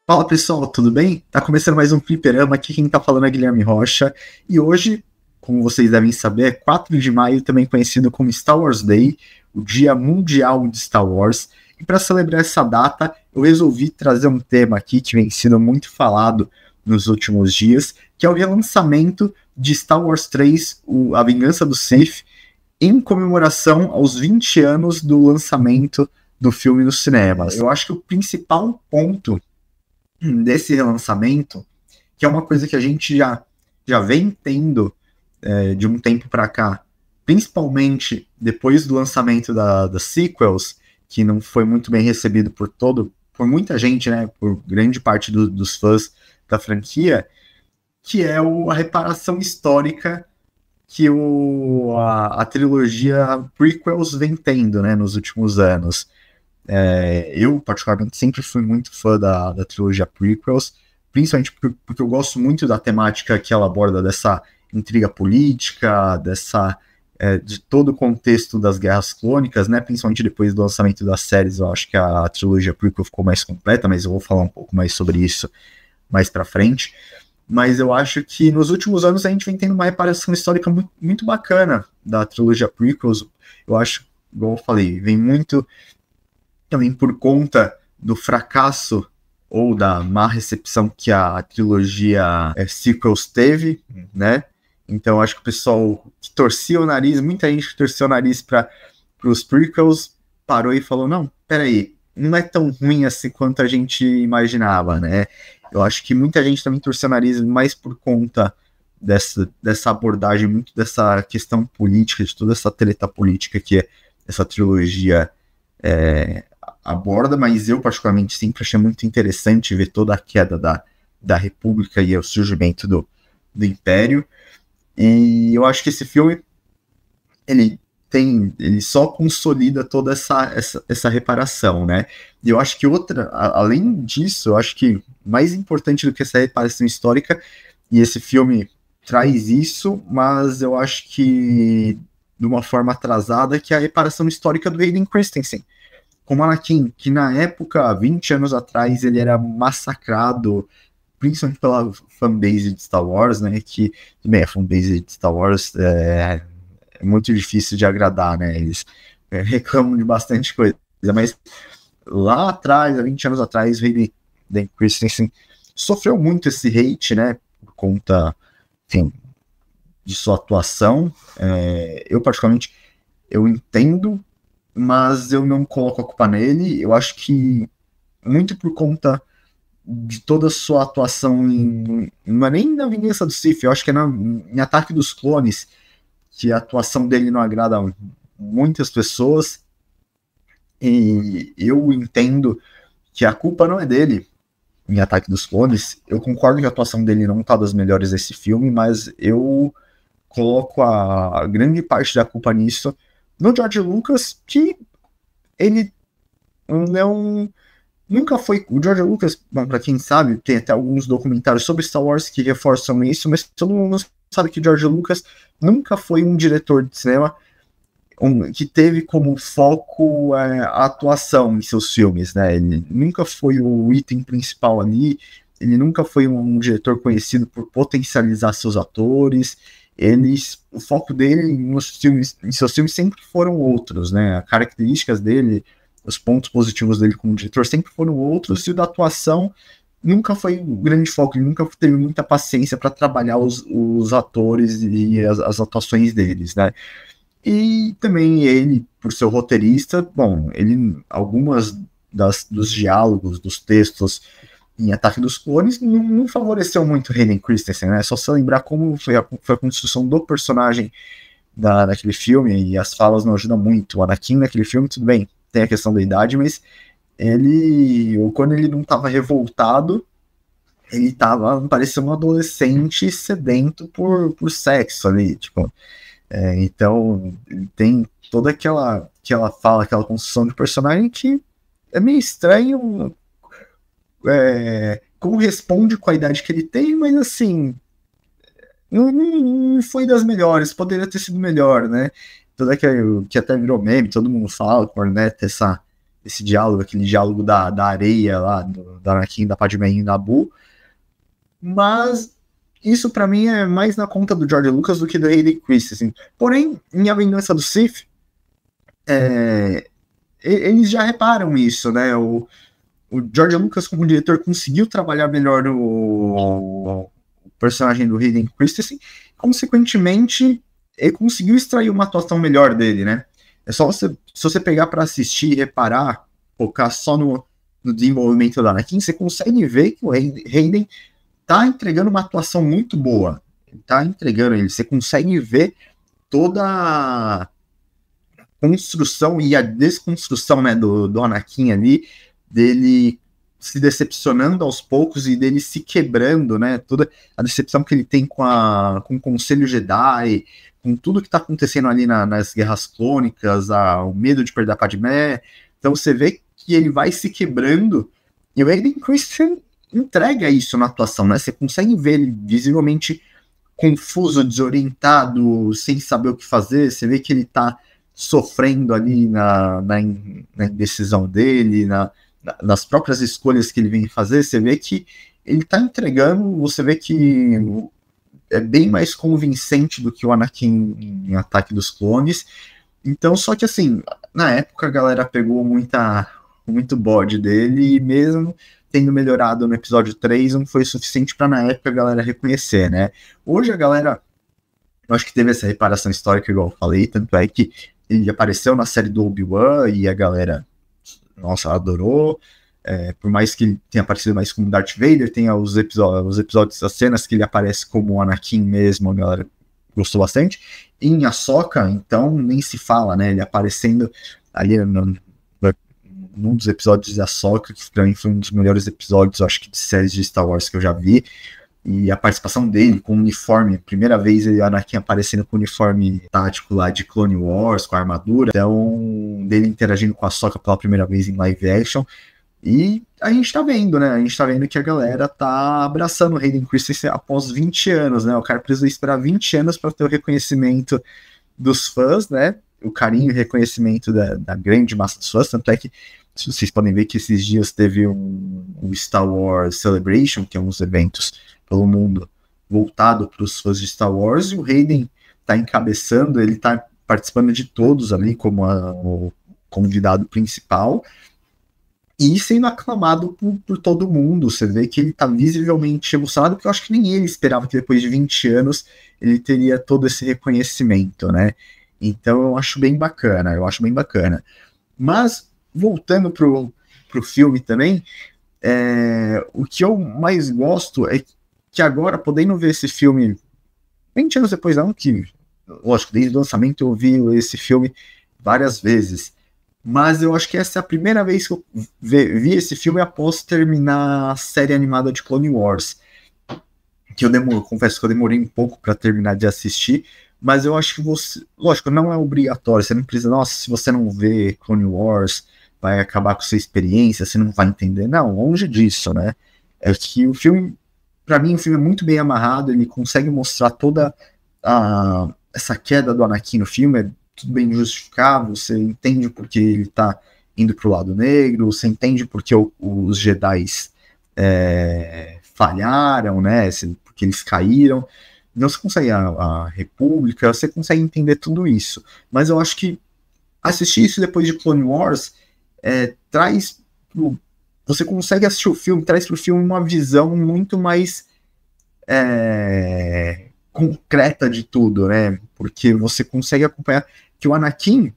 Fala pessoal, tudo bem? Tá começando mais um Fliperama, aqui quem tá falando é Guilherme Rocha. E hoje, como vocês devem saber, é 4 de maio, também conhecido como Star Wars Day, o Dia Mundial de Star Wars. E para celebrar essa data, eu resolvi trazer um tema aqui que vem sendo muito falado nos últimos dias, que é o relançamento de Star Wars 3, A Vingança do Sith, em comemoração aos 20 anos do lançamento do filme nos cinemas. Eu acho que o principal ponto desse relançamento, que é uma coisa que a gente já vem tendo de um tempo para cá, principalmente depois do lançamento das sequels, que não foi muito bem recebido por muita gente, né, por grande parte dos fãs da franquia, que é a reparação histórica que a trilogia prequels vem tendo, né, nos últimos anos. Eu, particularmente, sempre fui muito fã da trilogia prequels, principalmente porque eu gosto muito da temática que ela aborda dessa intriga política, de todo o contexto das guerras clônicas, né? Principalmente depois do lançamento das séries, eu acho que a trilogia prequel ficou mais completa, mas eu vou falar um pouco mais sobre isso mais pra frente. Mas eu acho que nos últimos anos a gente vem tendo uma reparação histórica muito, muito bacana da trilogia prequels. Eu acho, igual eu falei, vem muito também por conta do fracasso ou da má recepção que a trilogia sequels teve, né? Então acho que o pessoal que torcia o nariz, muita gente que torceu o nariz para os prequels, parou e falou, não, peraí, não é tão ruim assim quanto a gente imaginava, né? Eu acho que muita gente também torceu o nariz mais por conta dessa abordagem, muito dessa questão política, de toda essa treta política que essa trilogia aborda, mas eu particularmente sempre achei muito interessante ver toda a queda da República e o surgimento do Império. E eu acho que esse filme ele só consolida toda essa reparação, né? E eu acho que além disso, eu acho que mais importante do que essa reparação histórica, e esse filme traz isso, mas eu acho que de uma forma atrasada, que é a reparação histórica do Hayden Christensen como Anakin, que na época, 20 anos atrás, ele era massacrado, principalmente pela fanbase de Star Wars, né, que, bem, a fanbase de Star Wars é muito difícil de agradar, né, eles reclamam de bastante coisa, mas lá atrás, há 20 anos atrás, o Hayden Christensen sofreu muito esse hate, né, por conta, enfim, de sua atuação. Eu, particularmente, eu entendo, mas eu não coloco a culpa nele. Eu acho que muito por conta de toda a sua atuação não é nem na Vingança do Sith, eu acho que é em Ataque dos Clones, que a atuação dele não agrada muitas pessoas, e eu entendo que a culpa não é dele em Ataque dos Clones. Eu concordo que a atuação dele não tá das melhores desse filme, mas eu coloco a grande parte da culpa nisso no George Lucas, que ele não nunca foi. O George Lucas, para quem sabe, tem até alguns documentários sobre Star Wars que reforçam isso, mas todo mundo sabe que o George Lucas nunca foi um diretor de cinema que teve como foco a atuação em seus filmes, né? Ele nunca foi o item principal ali, ele nunca foi um diretor conhecido por potencializar seus atores. O foco dele em seus filmes sempre foram outros, né? As características dele, os pontos positivos dele como diretor sempre foram outros, e o da atuação nunca foi um grande foco, ele nunca teve muita paciência para trabalhar os atores e as atuações deles, né? E também ele, por ser roteirista, bom, algumas dos diálogos, dos textos em Ataque dos Clones não favoreceu muito Hayden Christensen, né? Só se lembrar como foi a construção do personagem daquele filme, e as falas não ajudam muito. O Anakin naquele filme, tudo bem, tem a questão da idade, mas quando ele não estava revoltado, ele parecia um adolescente sedento por sexo ali, tipo. Então, tem toda aquela fala, aquela construção de personagem que é meio estranho como responde com a idade que ele tem, mas assim, não foi das melhores, poderia ter sido melhor, né? Toda que até virou meme, todo mundo fala, Corneta, esse diálogo, aquele diálogo da areia lá, da Anakin, da Padmé e Naboo, mas isso pra mim é mais na conta do George Lucas do que do Hayden Christensen, assim. Porém, em A Vingança do Sith, eles já reparam isso, né? O George Lucas, como diretor, conseguiu trabalhar melhor o personagem do Hayden Christensen, consequentemente, ele conseguiu extrair uma atuação melhor dele, né? É só se você pegar pra assistir e reparar, focar só no desenvolvimento da Anakin, você consegue ver que o Hayden tá entregando uma atuação muito boa. Tá entregando ele. Você consegue ver toda a construção e a desconstrução, né, do Anakin ali, dele se decepcionando aos poucos e dele se quebrando, né, toda a decepção que ele tem com o Conselho Jedi, com tudo que tá acontecendo ali nas Guerras Clônicas, o medo de perder a Padmé. Então você vê que ele vai se quebrando, e o Hayden Christensen entrega isso na atuação, né, você consegue ver ele visivelmente confuso, desorientado, sem saber o que fazer. Você vê que ele tá sofrendo ali na indecisão dele, nas próprias escolhas que ele vem fazer. Você vê que ele tá entregando, você vê que é bem mais convincente do que o Anakin em Ataque dos Clones. Então, só que assim, na época a galera pegou muito bode dele, e mesmo tendo melhorado no episódio 3, não foi suficiente pra na época a galera reconhecer, né? Hoje a galera, eu acho que teve essa reparação histórica, igual eu falei, tanto é que ele apareceu na série do Obi-Wan e a galera, nossa, adorou. Por mais que ele tenha aparecido mais como Darth Vader, tem os episódios, as cenas que ele aparece como Anakin mesmo, a galera gostou bastante. E em Ahsoka, então, nem se fala, né? Ele aparecendo ali num dos episódios de Ahsoka, que pra mim foi um dos melhores episódios, acho que de séries de Star Wars que eu já vi. E a participação dele com o uniforme, primeira vez ele, Anakin, aparecendo com o uniforme tático lá de Clone Wars, com a armadura, então dele interagindo com a Ahsoka pela primeira vez em live action. E a gente tá vendo, né? A gente tá vendo que a galera tá abraçando o Hayden Christensen após 20 anos, né? O cara precisou esperar 20 anos para ter o reconhecimento dos fãs, né? O carinho e reconhecimento da grande massa dos fãs, tanto é que vocês podem ver que esses dias teve um Star Wars Celebration, que é uns eventos pelo mundo voltado para os fãs de Star Wars, e o Hayden tá encabeçando, ele tá participando de todos ali como o convidado principal e sendo aclamado por todo mundo. Você vê que ele tá visivelmente emocionado, porque eu acho que nem ele esperava que depois de 20 anos ele teria todo esse reconhecimento, né? Então eu acho bem bacana, Mas, voltando pro filme também, o que eu mais gosto é que agora, podendo ver esse filme 20 anos depois, não que, lógico, desde o lançamento eu vi esse filme várias vezes, mas eu acho que essa é a primeira vez que eu vi esse filme após terminar a série animada de Clone Wars, que confesso que eu demorei um pouco para terminar de assistir, mas eu acho que lógico, não é obrigatório, você não precisa, nossa, se você não vê Clone Wars, vai acabar com sua experiência, você não vai entender. Não, longe disso, né? É que o filme, pra mim, o filme é muito bem amarrado, ele consegue mostrar toda essa queda do Anakin no filme, é tudo bem justificável, você entende porque ele tá indo pro lado negro, você entende porque os Jedi falharam, né? Porque eles caíram. Então você consegue a República, você consegue entender tudo isso. Mas eu acho que assistir isso depois de Clone Wars você consegue assistir o filme, traz pro filme uma visão muito mais concreta de tudo, né? Porque você consegue acompanhar que o Anakin,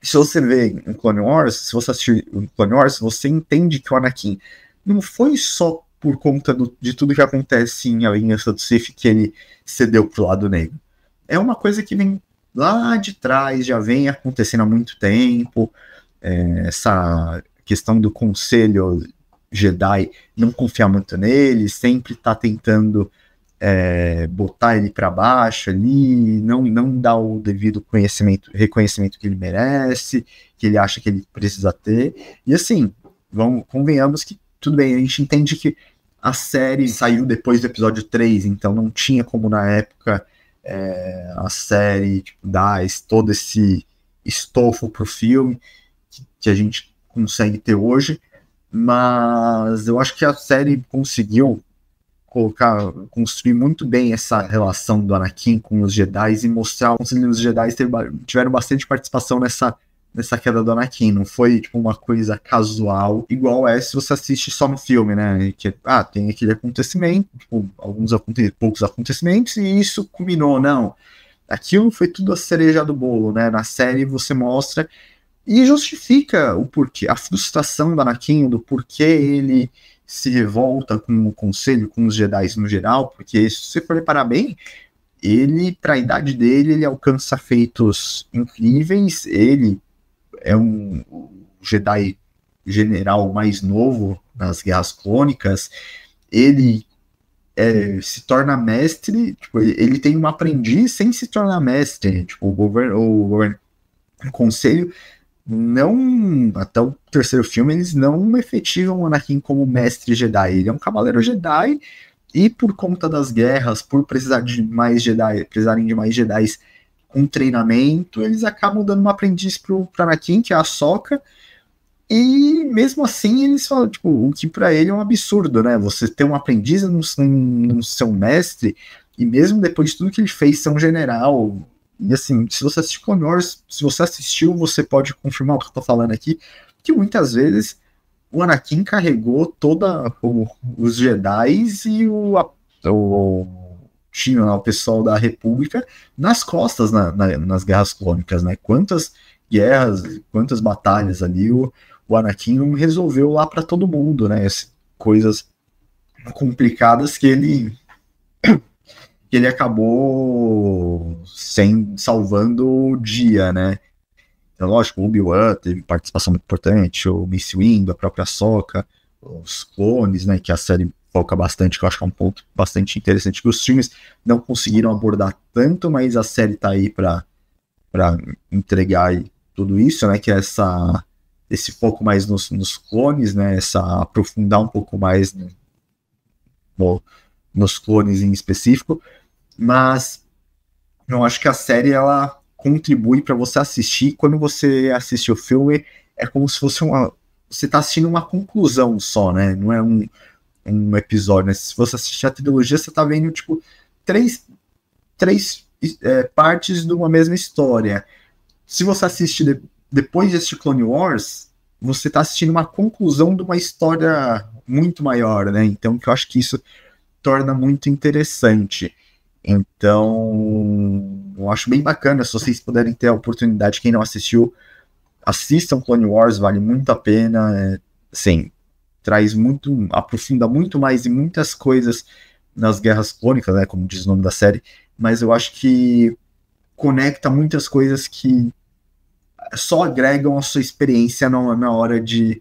se você vê em Clone Wars, se você assistir em Clone Wars, você entende que o Anakin não foi só por conta de tudo que acontece em A Vingança do Sith que ele cedeu pro lado negro. É uma coisa que vem lá de trás, já vem acontecendo há muito tempo, essa questão do Conselho Jedi não confiar muito nele, sempre tá tentando botar ele para baixo ali, não dar o devido reconhecimento que ele merece, que ele acha que ele precisa ter. E assim, convenhamos que tudo bem, a gente entende que a série saiu depois do episódio 3, então não tinha como na época a série dar todo esse estofo pro filme que a gente consegue ter hoje, mas eu acho que a série conseguiu construir muito bem essa relação do Anakin com os Jedi e mostrar que os Jedi tiveram bastante participação nessa queda do Anakin. Não foi tipo uma coisa casual, igual é se você assiste só no filme, né? Que, tem aquele acontecimento, tipo, poucos acontecimentos, e isso culminou. Não. Aquilo foi tudo a cereja do bolo, né? Na série você mostra e justifica o porquê, a frustração do Anakin, do porquê ele se revolta com o conselho, com os Jedi no geral, porque se você for reparar bem, ele, para a idade dele, ele alcança feitos incríveis, ele é um Jedi general mais novo nas Guerras Clônicas, ele se torna mestre, tipo, ele tem um aprendiz sem se tornar mestre, tipo, o conselho não, até o terceiro filme, eles não efetivam o Anakin como mestre Jedi. Ele é um cavaleiro Jedi, e por conta das guerras, por precisarem de mais Jedi com treinamento, eles acabam dando um aprendiz pro Anakin, que é a Ahsoka, e mesmo assim eles falam, tipo, o que pra ele é um absurdo, né? Você ter um aprendiz no seu mestre, e mesmo depois de tudo que ele fez, ser um general. E assim, se você assistiu Clone Wars, se você assistiu, você pode confirmar o que eu tô falando aqui, que muitas vezes o Anakin carregou os Jedi e o pessoal da República nas costas nas Guerras Clônicas, né? Quantas guerras, quantas batalhas ali o Anakin não resolveu lá para todo mundo, né? Coisas complicadas que ele acabou salvando o dia, né? Então, lógico, o Obi-Wan teve participação muito importante, o Mace Windu, a própria Ahsoka, os clones, né, que a série foca bastante, que eu acho que é um ponto bastante interessante, que os filmes não conseguiram abordar tanto, mas a série tá aí para entregar tudo isso, né, que é esse foco mais nos clones, né, aprofundar um pouco mais nos clones em específico, mas eu acho que a série, ela contribui para você assistir. Quando você assiste o filme, é como se fosse você tá assistindo uma conclusão só, né? Não é um episódio, né? Se você assistir a trilogia, você tá vendo, tipo, três partes de uma mesma história. Se você assiste depois de assistir Clone Wars, você tá assistindo uma conclusão de uma história muito maior, né? Então, que eu acho que isso torna muito interessante. Então, eu acho bem bacana, se vocês puderem ter a oportunidade, quem não assistiu, assistam Clone Wars, vale muito a pena, sim, aprofunda muito mais em muitas coisas nas Guerras Clônicas, né, como diz o nome da série, mas eu acho que conecta muitas coisas que só agregam a sua experiência na hora de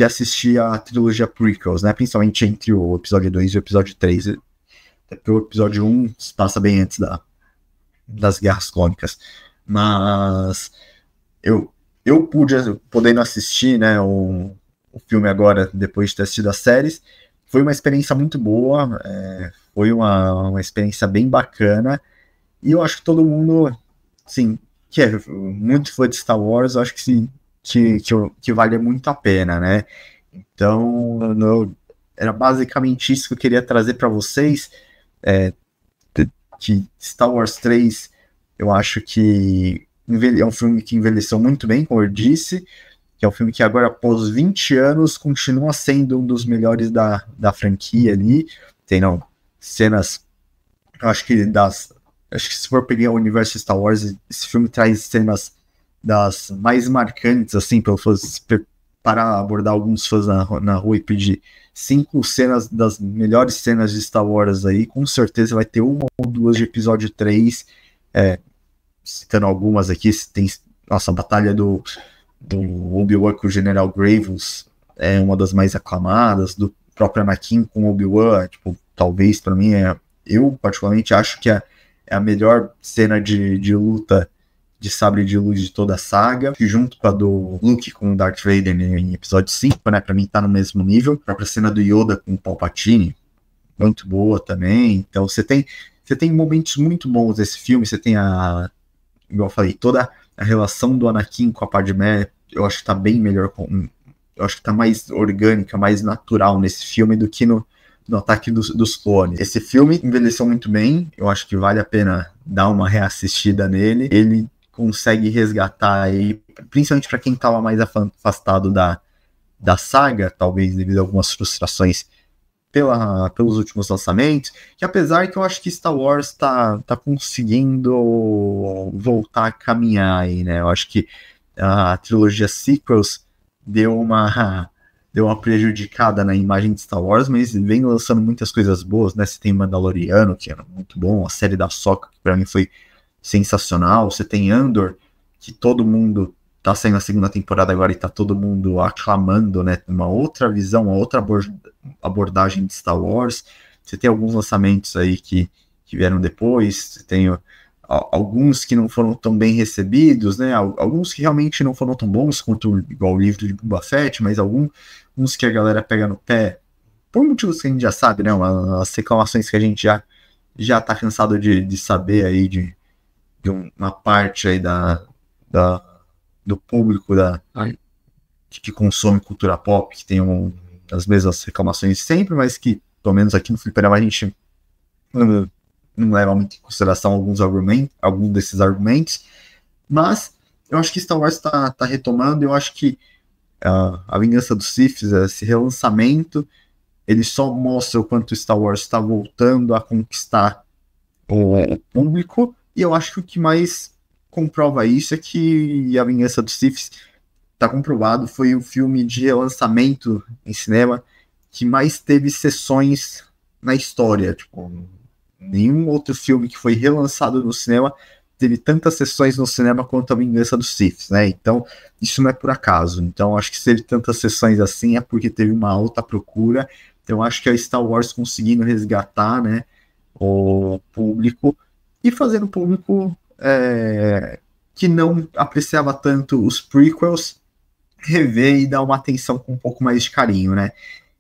assistir a trilogia prequels, né, principalmente entre o episódio 2 e o episódio 3, porque o episódio 1 se passa bem antes das Guerras Clônicas. Mas eu podendo assistir, né, o filme agora, depois de ter assistido as séries, foi uma experiência muito boa, foi uma experiência bem bacana, e eu acho que todo mundo, assim, que é muito fã de Star Wars, eu acho que sim, que vale muito a pena, né? Então, era basicamente isso que eu queria trazer para vocês. Que Star Wars 3, eu acho que é um filme que envelheceu muito bem, como eu disse, que é um filme que agora, após 20 anos, continua sendo um dos melhores da franquia ali. Tem, cenas, eu acho que se for pegar o universo Star Wars, esse filme traz cenas das mais marcantes, assim, para abordar alguns fãs na rua e pedir 5 cenas das melhores cenas de Star Wars aí, com certeza vai ter uma ou duas de episódio 3, citando algumas aqui, tem a batalha do Obi-Wan com o General Grievous, é uma das mais aclamadas, do próprio Anakin com o Obi-Wan, tipo, talvez para mim, eu particularmente acho que é a melhor cena de luta de sabre de luz de toda a saga, junto com a do Luke com o Darth Vader em episódio 5, né, pra mim tá no mesmo nível. A própria cena do Yoda com o Palpatine, muito boa também. Então você tem momentos muito bons desse filme, você tem igual eu falei, toda a relação do Anakin com a Padmé, eu acho que tá bem melhor eu acho que tá mais orgânica, mais natural nesse filme do que no Ataque dos Clones. Esse filme envelheceu muito bem, eu acho que vale a pena dar uma reassistida nele. Ele consegue resgatar aí, principalmente para quem estava mais afastado da saga, talvez devido a algumas frustrações pelos últimos lançamentos, que apesar que eu acho que Star Wars tá conseguindo voltar a caminhar aí, né? Eu acho que a trilogia Sequels deu uma prejudicada na imagem de Star Wars, mas vem lançando muitas coisas boas, né? Você tem Mandaloriano, que era muito bom, a série da Ahsoka, que pra mim foi sensacional, você tem Andor, que todo mundo tá saindo a segunda temporada agora e tá todo mundo aclamando, né? Uma outra visão, uma outra abordagem de Star Wars. Você tem alguns lançamentos aí que vieram depois, você tem alguns que não foram tão bem recebidos, né? Alguns que realmente não foram tão bons quanto igual o livro de Boba Fett, mas alguns que a galera pega no pé, por motivos que a gente já sabe, né? As reclamações que a gente já tá cansado de saber aí de uma parte aí do público que consome cultura pop, que tem as mesmas reclamações sempre, mas que, pelo menos aqui no Fliperama, a gente não leva muito em consideração alguns desses argumentos, mas eu acho que Star Wars tá retomando, eu acho que a Vingança dos Sith, esse relançamento, ele só mostra o quanto Star Wars está voltando a conquistar o público, e eu acho que o que mais comprova isso é que a Vingança dos Sith, tá comprovado, foi o filme de relançamento em cinema que mais teve sessões na história. Tipo, nenhum outro filme que foi relançado no cinema teve tantas sessões no cinema quanto a Vingança dos Sith, né? Então, isso não é por acaso. Então, acho que se teve tantas sessões assim é porque teve uma alta procura. Então, acho que a Star Wars conseguindo resgatar, né, o público e fazendo o público que não apreciava tanto os prequels rever e dar uma atenção com um pouco mais de carinho, né?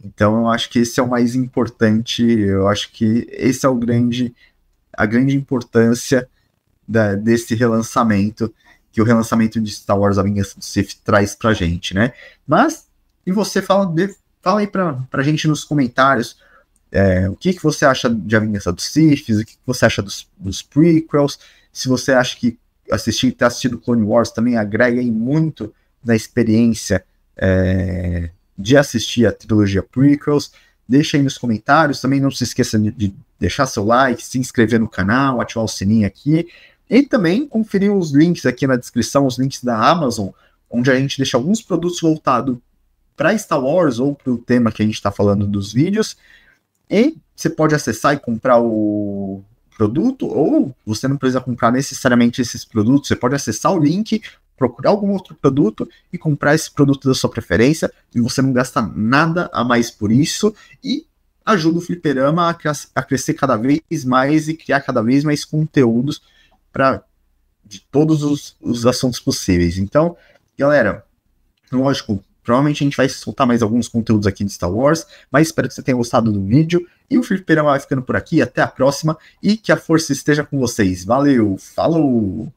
Então eu acho que esse é o mais importante, eu acho que esse é a grande importância desse relançamento, que o relançamento de Star Wars A Vingança do Sith traz pra gente, né? Mas, e você fala aí pra gente nos comentários o que você acha de A Vingança do Sith, o que você acha dos prequels, se você acha que ter assistido Clone Wars também agrega aí muito na experiência de assistir a trilogia prequels. Deixa aí nos comentários, também não se esqueça de deixar seu like, se inscrever no canal, ativar o sininho aqui, e também conferir os links aqui na descrição, os links da Amazon, onde a gente deixa alguns produtos voltados para Star Wars ou para o tema que a gente está falando dos vídeos, e você pode acessar e comprar o produto, ou você não precisa comprar necessariamente esses produtos, você pode acessar o link, procurar algum outro produto e comprar esse produto da sua preferência, e você não gasta nada a mais por isso, e ajuda o Fliperama a crescer cada vez mais e criar cada vez mais conteúdos de todos os assuntos possíveis. Então, galera, lógico, provavelmente a gente vai soltar mais alguns conteúdos aqui de Star Wars, mas espero que você tenha gostado do vídeo, e o Fliperama vai ficando por aqui, até a próxima, e que a força esteja com vocês. Valeu, falou!